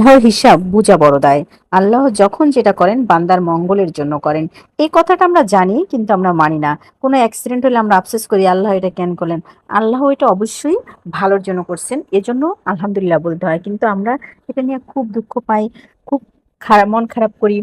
আল্লাহর হিসাব বুঝা বড় দায়। আল্লাহ যখন যেটা করেন বান্দার মঙ্গলের জন্য করেন। এই কথাটা আমরা জানি কিন্তু আমরা মানি না। কোনো অ্যাক্সিডেন্ট হলে আমরা আফসোস করি আল্লাহ এটা কেন করলেন? আল্লাহ এটা অবশ্যই ভালোর জন্য করছেন। এজন্য আলহামদুলিল্লাহ বলতে হয়। কিন্তু আমরা এটা নিয়ে খুব দুঃখ পাই, খুব মন খারাপ করি।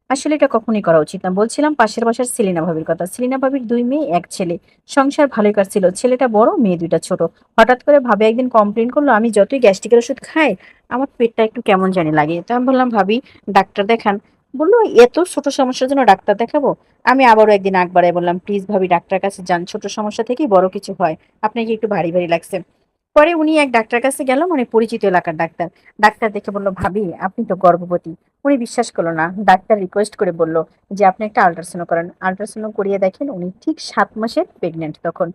আসলে এটা কখনোই করা উচিত না। বলছিলাম পাশের বাসার সেলিনা ভাবির কথা। সেলিনা ভাবির ২ মেয়ে ১ ছেলে। সংসার ভালোই কাটছিল। ছেলেটা বড়, মেয়ে ২ টা ছোট। হঠাৎ করে ভাবি একদিন কমপ্লেইন করলো, "আমি যতই গ্যাস্ট্রিকের ওষুধ খাই, আমার পেটটা একটু কেমন জানি লাগে।" তো আমি বললাম, "ভাবি ডাক্তার দেখান।" বলল, "এত ছোট সমস্যার জন্য ডাক্তার দেখাবো?" আমি আবারও একদিন আগ বাড়ায় বললাম, "প্লিজ ভাবি ডাক্তারের কাছে যান। ছোট সমস্যা থেকেই বড় কিছু হয়। আপনার কি একটু ভারী, ভারী লাগছে?" পরে উনি এক ডাক্তার কাছে গেল, মানে পরিচিত এলাকার ডাক্তার। ডাক্তার দেখে বলল, "ভাবি আপনি তো গর্ভবতী।" উনি বিশ্বাস করলো না। ডাক্তার রিকোয়েস্ট করে বলল যে, "আপনি একটা আল্ট্রাসাউন্ড করান।" আল্ট্রাসাউন্ড করিয়ে দেখেন উনি ঠিক ৭ মাসের প্রেগনেন্ট তখন।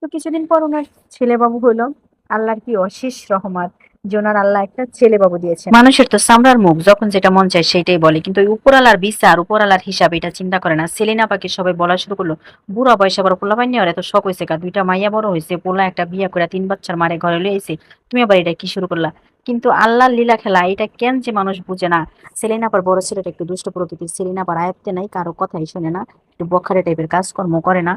তো কিছুদিন পর উনার ছেলেবাবু হলো। আল্লাহর কি অশেষ রহমত যে ওনার আল্লাহ একটা ছেলেবাবু দিয়েছেন। মানুষের তো চামড়ার মুখ, যখন যেটা মন চায় সেটাই বলে। কিন্তু ওই উপরওয়ালার বিচার, উপরওয়ালার হিসাব এটা চিন্তা করে না। সেলিনা আপাকে সবাই বলা শুরু করলো, "বুড়া বয়সে আবার পোলাপাইন নেওয়ার এত শখ হইছে কা? ২ টা মাইয়া বড় হইছে, পোলা একটা বিয়া কইরা ৩ বাচ্চার মারে ঘরে লইয়া আইছে। তুমি আবার এটা কি শুরু করলা?" কিন্তু আল্লাহর লীলা খেলা এটা কেন যে মানুষ বুঝে না। সেলিনা আপার বড় ছেলেটা একটু দুষ্ট প্রকৃতির। সেলিনা আপার আয়ত্তে নাই, কারো কথাই শোনে না। একটু বখাটে টাইপের কাজকর্ম করে না।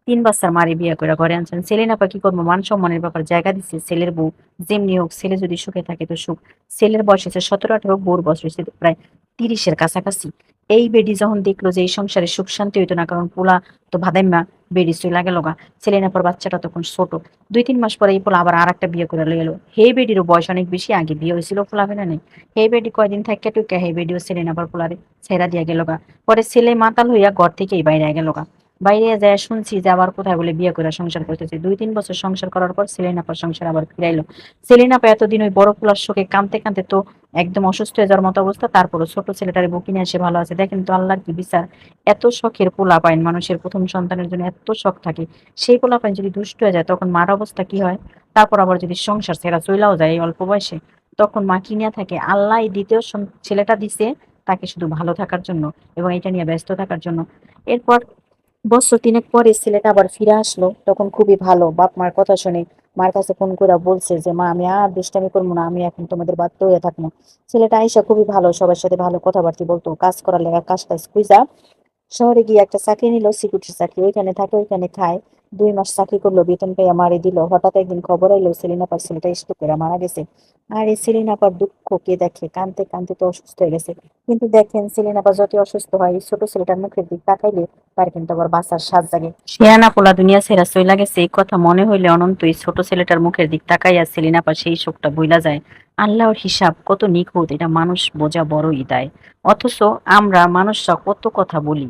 ৩ বাচ্চার মারে বিয়ে কইরা ঘরে আনছেন। সেলিনা আপা কি করবো? মান সম্মানের ব্যাপার জায়গা দিচ্ছে। ছেলের বউ যেমনি হোক, ছেলে যদি সুখে থাকে তো সুখ। ছেলের বয়স হয়েছে ১৭-১৮, বউর বয়স হয়েছে প্রায় ৩০-এর কাছাকাছি। এই বেডি যখন দেখলো যে এই সংসারে সুখ শান্তি হইতো না, কারণ পোলা তো ভাদাইম্মা, বেডি চইলা গেল গা। সেলিনা আপার বাচ্চাটা তখন ছোট। ২-৩ মাস পরে এই পোলা আবার আরেকটা বিয়ে করে লইয়া এলো। হে বেডিরও বয়স অনেক বেশি, আগে বিয়ে হয়েছিল, পোলাপাইন নাই। হে বেডি কয়দিন থাইক্কা টুইক্কা হে বেডিও সেলিনা আপার পোলারে ছেড়া দিয়া গেল গা। পরে ছেলে মাতাল হইয়া ঘর থেকেই বাইরে গেল গা। বাইরে যায় শুনছি যে আবার কোথায় বলে বিয়ে করে সংসার করতেছে। ২-৩ বছর সংসার করার পর সেলিনা আপার সংসার আবার ফিরাইলো। সেলিনা আপা এতদিন ওই বড় পোলার শোকে কাঁদতে কাঁদতে তো একদম অসুস্থ হয়ে যাওয়ার মতো অবস্থা। তারপরও ছোট ছেলেটারে বুকে নিয়ে এসে ভালো আছে। দেখেন তো আল্লাহর কি বিচার। এত শখের পোলা পাইন, মানুষের প্রথম সন্তানের জন্য এত শখ থাকে, সেই পোলা পাইন যদি দুষ্ট হয়ে যায় তখন মার অবস্থা কি হয়। তারপর আবার যদি সংসার ছেড়া চইলাও যায় এই অল্প বয়সে, তখন মা কি নিয়ে থাকে। আল্লাহ এই দ্বিতীয় ছেলেটা দিছে তাকে শুধু ভালো থাকার জন্য এবং এটা নিয়ে ব্যস্ত থাকার জন্য। এরপর বছর ৩ পরে ছেলেটা আবার ফিরে আসলো, তখন খুবই ভালো বাপ মার কথা শুনে মার কাছে ফোন করে বলছে যে, "মা আমি আর দুষ্টামি করবো না, আমি এখন তোমাদের বাধ্য হয়ে থাকবো।" ছেলেটা আইসা খুবই ভালো, সবার সাথে ভালো কথাবার্তা বলতো, কাজ করার লেগা কাজ টাজ খুঁজা শহরে গিয়ে একটা চাকরি নিল, সিকিউরিটির চাকরি। ওইখানে থাকে, ওইখানে খায়। ২ মাস চাকরি করলো, বেতন পেয়ে মারি দিল। হঠাৎ একদিন খবর আইলো সেলিনা আপার ছেলেটা স্ট্রোক করে মারা গেছে। আর এই সেলিনা আপার দুঃখ কে দেখে? কাঁদতে কাঁদতে তো অসুস্থ হয়ে গেছে। কিন্তু দেখেন সেলিনা আপা যতই অসুস্থ হয়, এই ছোট ছেলেটার মুখের দিক তাকাইলে তার কিন্তু আবার বাঁচার সাধ জাগে। শেয়ানা পোলা দুনিয়া ছেড়া চইলা গেছে এই কথা মনে হইলে অনন্ত এই ছোট ছেলেটার মুখের দিক তাকাইয়া সেলিনা আপা সেই শোকটা ভুইলা যায়। আল্লাহর হিসাব কত নিখুঁত এটা মানুষ বোঝা বড়ই দায়। অথচ আমরা মানুষরা কত কথা বলি।